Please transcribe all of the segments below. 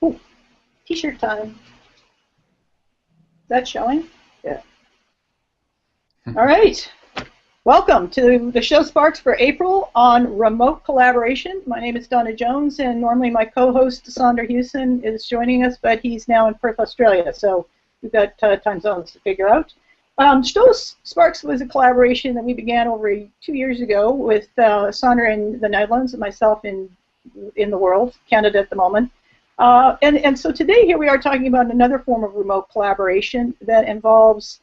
Oh, t-shirt time. Is that showing? Yeah. All right. Welcome to the show Sparks for April on remote collaboration. My name is Donna Jones, and normally my co-host, Sandra Hewson, is joining us, but he's now in Perth, Australia, so we've got time zones to figure out. Stoos Sparks was a collaboration that we began over 2 years ago with Sandra in the Netherlands and myself in the world, Canada at the moment. And so today here we are talking about another form of remote collaboration that involves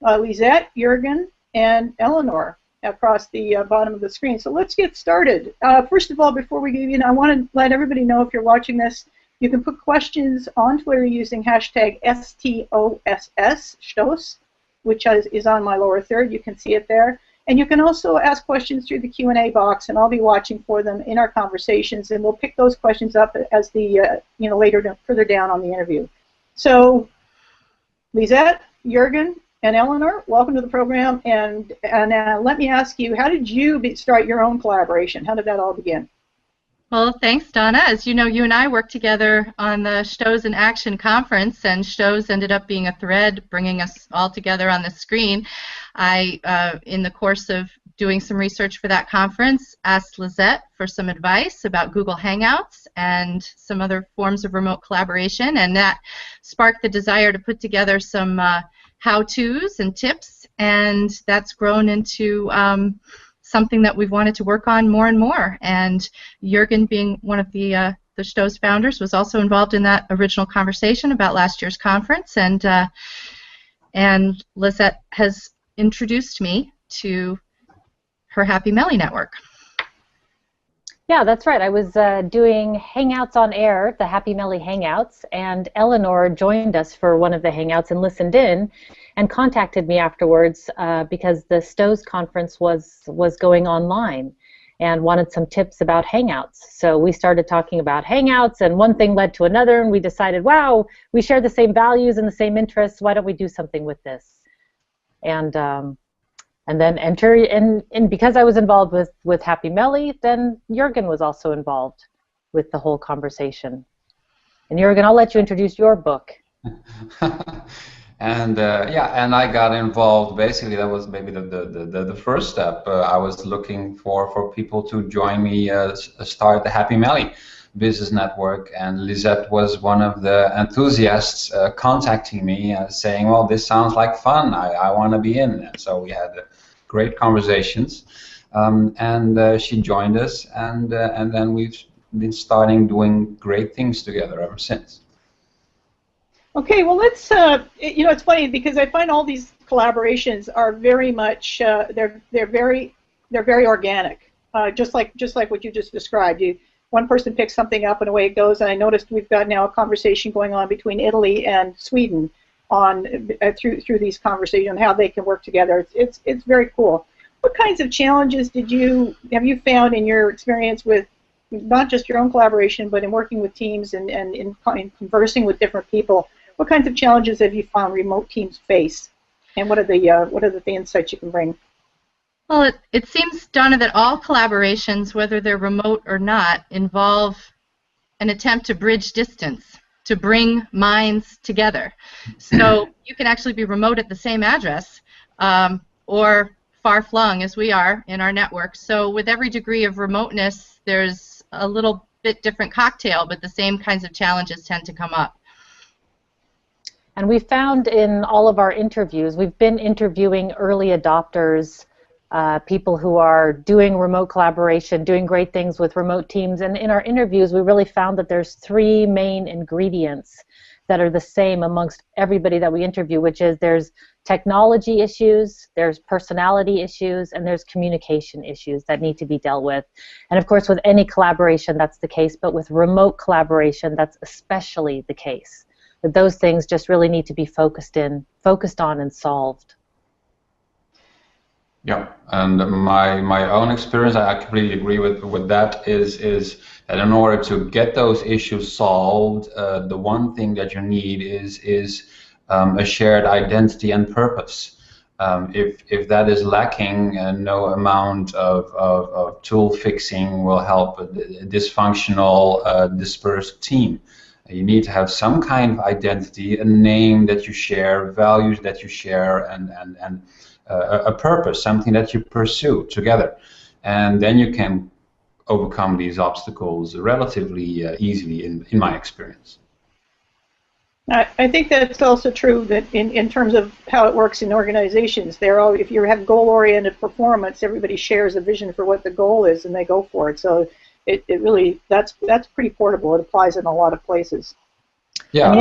Lisette, Jurgen, and Eleanor across the bottom of the screen. So let's get started. First of all, before we begin, I want to let everybody know, if you're watching this, you can put questions on Twitter using hashtag STOSS, Stoos, which is on my lower third. You can see it there. And you can also ask questions through the Q&A box, and I'll be watching for them in our conversations, and we'll pick those questions up as the further down on the interview. So, Lisette, Jurgen, and Eleanor, welcome to the program. And let me ask you, how did you start your own collaboration? How did that all begin? Well, thanks, Donna. As you know, you and I worked together on the Stoos in Action conference, and Stoos ended up being a thread bringing us all together on the screen. I, in the course of doing some research for that conference, asked Lisette for some advice about Google Hangouts and some other forms of remote collaboration, and that sparked the desire to put together some how-tos and tips, and that's grown into something that we've wanted to work on more and more. And Jurgen, being one of the Stoos founders, was also involved in that original conversation about last year's conference, and Lisette has introduced me to her Happy Melly network. Yeah, that's right. I was doing Hangouts on air, the Happy Melly Hangouts, and Eleanor joined us for one of the Hangouts and listened in and contacted me afterwards because the Stoos conference was going online and wanted some tips about Hangouts. So we started talking about Hangouts, and one thing led to another, and we decided, wow, we share the same values and the same interests. Why don't we do something with this? And then and because I was involved with Happy Melly, then Jurgen was also involved with the whole conversation. And Jurgen, I'll let you introduce your book. And and I got involved. Basically, that was maybe the first step. I was looking for people to join me start the Happy Melly business network, and Lisette was one of the enthusiasts contacting me saying, well, this sounds like fun, I want to be in. And so we had great conversations, and she joined us, and then we've been starting doing great things together ever since. Okay, well, let's it's funny because I find all these collaborations are very much they're very organic, just like what you just described. One person picks something up and away it goes. And I noticed we've got now a conversation going on between Italy and Sweden on through these conversations on how they can work together. It's very cool. What kinds of challenges have you found in your experience with not just your own collaboration, but in working with teams and in conversing with different people? What kinds of challenges have you found remote teams face, and what are the insights you can bring? Well, it seems, Donna, that all collaborations, whether they're remote or not, involve an attempt to bridge distance, to bring minds together. So you can actually be remote at the same address, or far-flung as we are in our network. So with every degree of remoteness, there's a little bit different cocktail, but the same kinds of challenges tend to come up. And we found in all of our interviews, we've been interviewing early adopters, people who are doing remote collaboration, doing great things with remote teams, and in our interviews we really found that there's three main ingredients that are the same amongst everybody that we interview, which is there's technology issues, there's personality issues, and there's communication issues that need to be dealt with. And of course with any collaboration that's the case, but with remote collaboration that's especially the case. That those things just really need to be focused on and solved. Yeah, and my own experience, I completely agree with that, is that in order to get those issues solved, the one thing that you need is a shared identity and purpose. If that is lacking, no amount of tool fixing will help a dysfunctional, dispersed team. You need to have some kind of identity, a name that you share, values that you share, and a purpose, something that you pursue together. And then you can overcome these obstacles relatively easily, in my experience. I think that's also true that in terms of how it works in organizations, if you have goal-oriented performance, everybody shares a vision for what the goal is and they go for it. So it really, that's pretty portable. It applies in a lot of places. Yeah,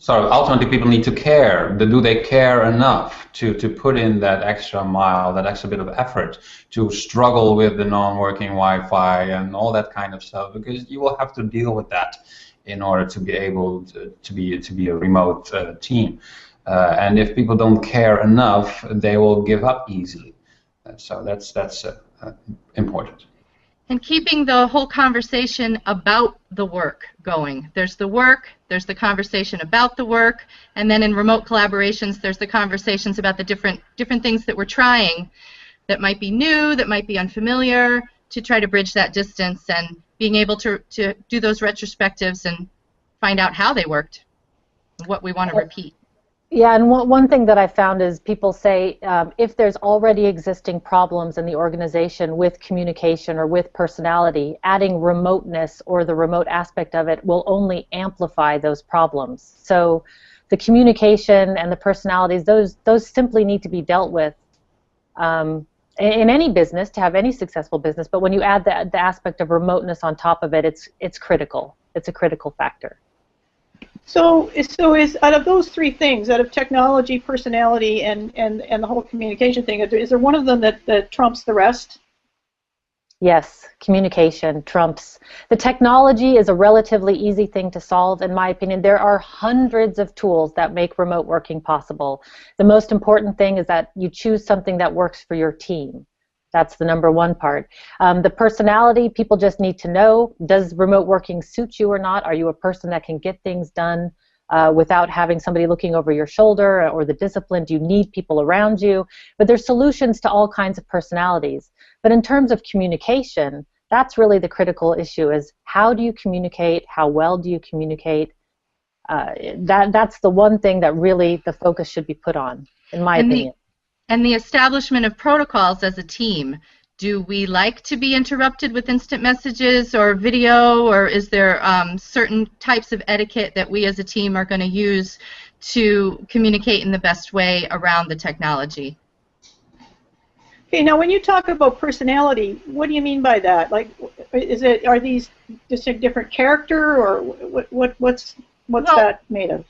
so ultimately people need to care. Do they care enough to put in that extra mile, that extra bit of effort to struggle with the non-working Wi-Fi and all that kind of stuff? Because you will have to deal with that in order to be able to be a remote team. And if people don't care enough, they will give up easily. So that's important. And keeping the whole conversation about the work going. There's the work, there's the conversation about the work, and then in remote collaborations, there's the conversations about the different things that we're trying that might be new, that might be unfamiliar, to try to bridge that distance, and being able to do those retrospectives and find out how they worked, what we want to repeat. Yeah, and one thing that I found is people say if there's already existing problems in the organization with communication or with personality, adding remoteness or the remote aspect of it will only amplify those problems. So the communication and the personalities, those simply need to be dealt with in any business to have any successful business. But when you add the aspect of remoteness on top of it, it's critical. It's a critical factor. So is out of those three things, out of technology, personality, and the whole communication thing, is there one of them that trumps the rest? Yes, communication trumps. The technology is a relatively easy thing to solve, in my opinion. There are hundreds of tools that make remote working possible. The most important thing is that you choose something that works for your team. That's the number one part. The personality, people just need to know, does remote working suit you or not? Are you a person that can get things done without having somebody looking over your shoulder, or the discipline? Do you need people around you? But there's solutions to all kinds of personalities. But in terms of communication, that's really the critical issue, is how do you communicate? How well do you communicate? That's the one thing that really the focus should be put on, in my opinion. And the establishment of protocols as a team. Do we like to be interrupted with instant messages or video, or is there certain types of etiquette that we as a team are going to use to communicate in the best way around the technology? Okay, now when you talk about personality, what do you mean by that? Like, are these just a different character, or what's that made of?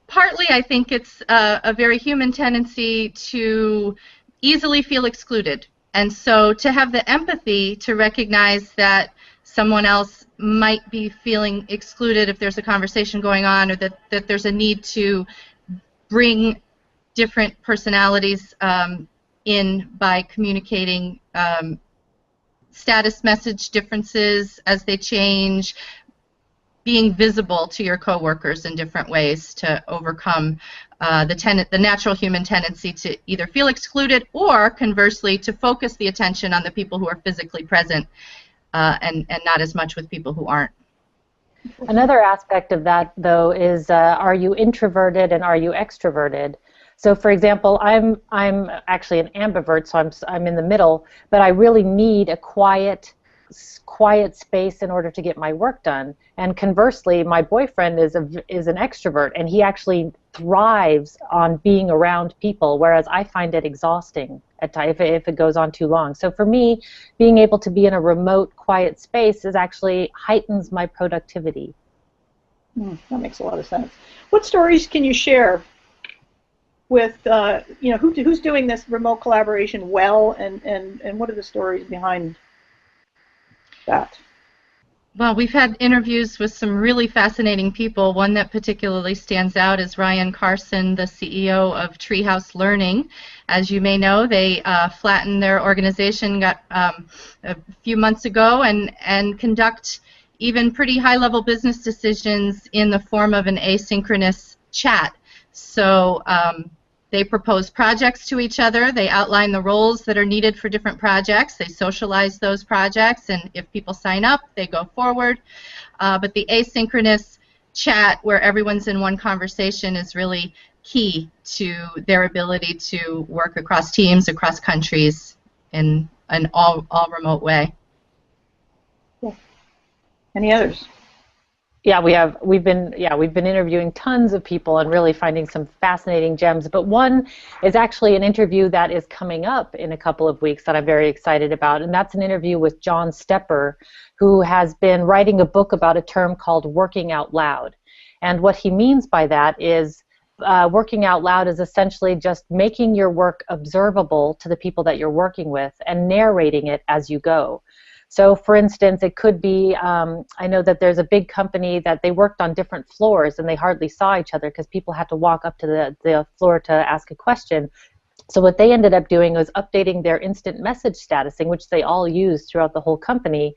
Partly, I think it's a very human tendency to easily feel excluded. And so to have the empathy to recognize that someone else might be feeling excluded if there's a conversation going on, or that there's a need to bring different personalities in by communicating status message differences as they change, being visible to your coworkers in different ways to overcome the natural human tendency to either feel excluded, or conversely to focus the attention on the people who are physically present and not as much with people who aren't. Another aspect of that, though, is are you introverted and are you extroverted? So, for example, I'm actually an ambivert, so I'm in the middle, but I really need a quiet space in order to get my work done. And conversely, my boyfriend is an extrovert, and he actually thrives on being around people, whereas I find it exhausting at times if it goes on too long. So for me, being able to be in a remote, quiet space actually heightens my productivity. That makes a lot of sense. What stories can you share with who's doing this remote collaboration well, and what are the stories behind that? Well, we've had interviews with some really fascinating people. One that particularly stands out is Ryan Carson, the CEO of Treehouse Learning. As you may know, they flattened their organization a few months ago and conduct even pretty high-level business decisions in the form of an asynchronous chat. So They propose projects to each other. They outline the roles that are needed for different projects. They socialize those projects, and if people sign up, they go forward. But the asynchronous chat where everyone's in one conversation is really key to their ability to work across teams, across countries, in an all remote way. Yeah. Any others? Yeah, we've been interviewing tons of people and really finding some fascinating gems. But one is actually an interview that is coming up in a couple of weeks that I'm very excited about, and that's an interview with John Stepper, who has been writing a book about a term called working out loud. And what he means by that is working out loud is essentially just making your work observable to the people that you're working with and narrating it as you go. So, for instance, it could be, I know that there's a big company that they worked on different floors and they hardly saw each other because people had to walk up to the floor to ask a question. So what they ended up doing was updating their instant message statusing, which they all use throughout the whole company,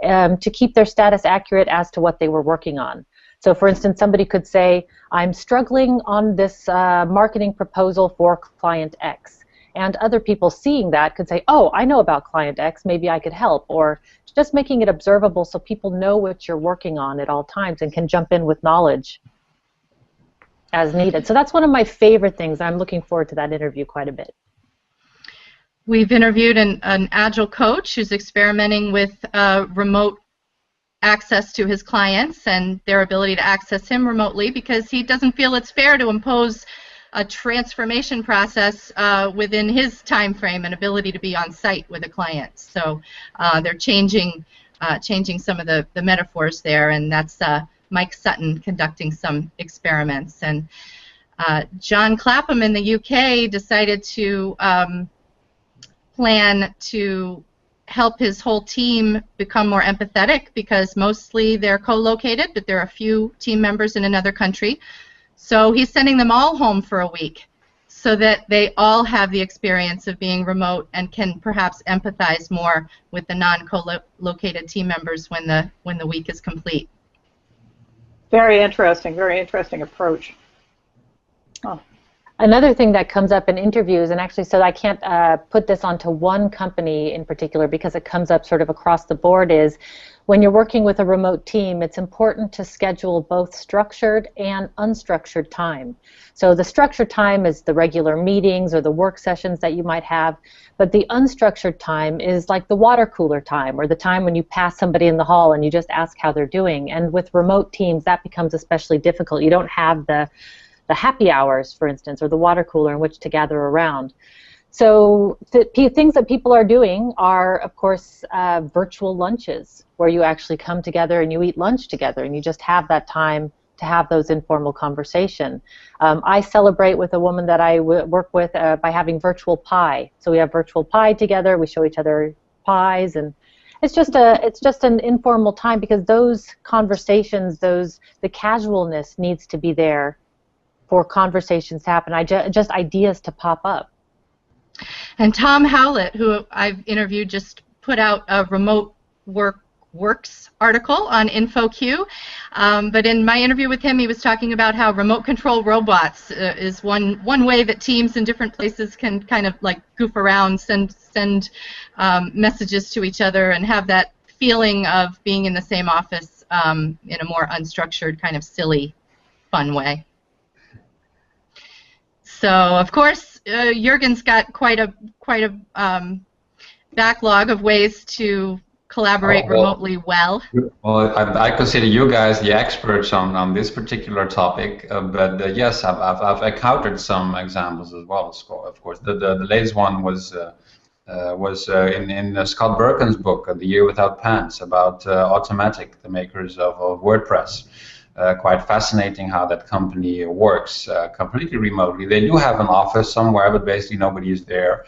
to keep their status accurate as to what they were working on. So, for instance, somebody could say, I'm struggling on this marketing proposal for client X. And other people seeing that could say, oh, I know about client X, maybe I could help. Or just making it observable so people know what you're working on at all times and can jump in with knowledge as needed. So that's one of my favorite things. I'm looking forward to that interview quite a bit. We've interviewed an Agile coach who's experimenting with remote access to his clients and their ability to access him remotely because he doesn't feel it's fair to impose a transformation process within his time frame and ability to be on site with a client. So they're changing some of the metaphors there, and that's Mike Sutton conducting some experiments. And John Clapham in the UK decided to plan to help his whole team become more empathetic because mostly they're co-located, but there are a few team members in another country. So he's sending them all home for a week so that they all have the experience of being remote and can perhaps empathize more with the non-co-located team members when the week is complete. Very interesting approach. Oh. Another thing that comes up in interviews, and actually so I can't put this onto one company in particular because it comes up sort of across the board, is when you're working with a remote team, it's important to schedule both structured and unstructured time. So the structured time is the regular meetings or the work sessions that you might have, but the unstructured time is like the water cooler time or the time when you pass somebody in the hall and you just ask how they're doing. And with remote teams, that becomes especially difficult. You don't have the happy hours, for instance, or the water cooler in which to gather around. So the things that people are doing are, of course, virtual lunches, where you actually come together and you eat lunch together and you just have that time to have those informal conversation. I celebrate with a woman that I work with by having virtual pie. So we have virtual pie together, we show each other pies, and it's just an informal time because those conversations, the casualness needs to be there for conversations to happen, just ideas to pop up. And Tom Howlett, who I've interviewed, just put out a remote works article on InfoQ. But in my interview with him, he was talking about how remote control robots is one way that teams in different places can kind of like goof around, send messages to each other, and have that feeling of being in the same office in a more unstructured, kind of silly, fun way. So, of course, Jürgen's got quite a backlog of ways to collaborate remotely well. Well, I consider you guys the experts on this particular topic, but yes, I've encountered some examples as well. Of course, the latest one was in Scott Berken's book, The Year Without Pants, about Automatic, the makers of WordPress. Quite fascinating how that company works completely remotely. They do have an office somewhere, but basically nobody is there.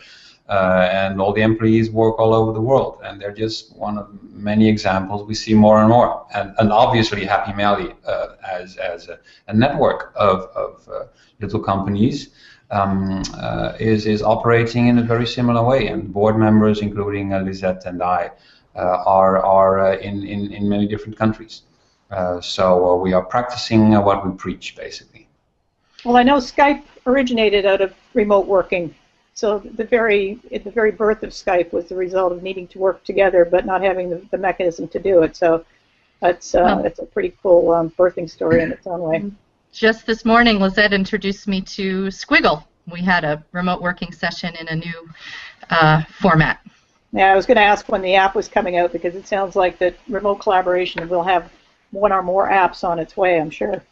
And all the employees work all over the world. And they're just one of many examples we see more and more. And obviously Happy Melly as a network of little companies is operating in a very similar way. And board members, including Lisette and I, are in many different countries. So we are practicing what we preach, basically. Well, I know Skype originated out of remote working. So the very birth of Skype was the result of needing to work together, but not having the mechanism to do it. So that's a pretty cool birthing story in its own way. Just this morning, Lizette introduced me to Squiggle. We had a remote working session in a new format. Yeah, I was going to ask when the app was coming out, because it sounds like that remote collaboration will have one or more apps on its way, I'm sure.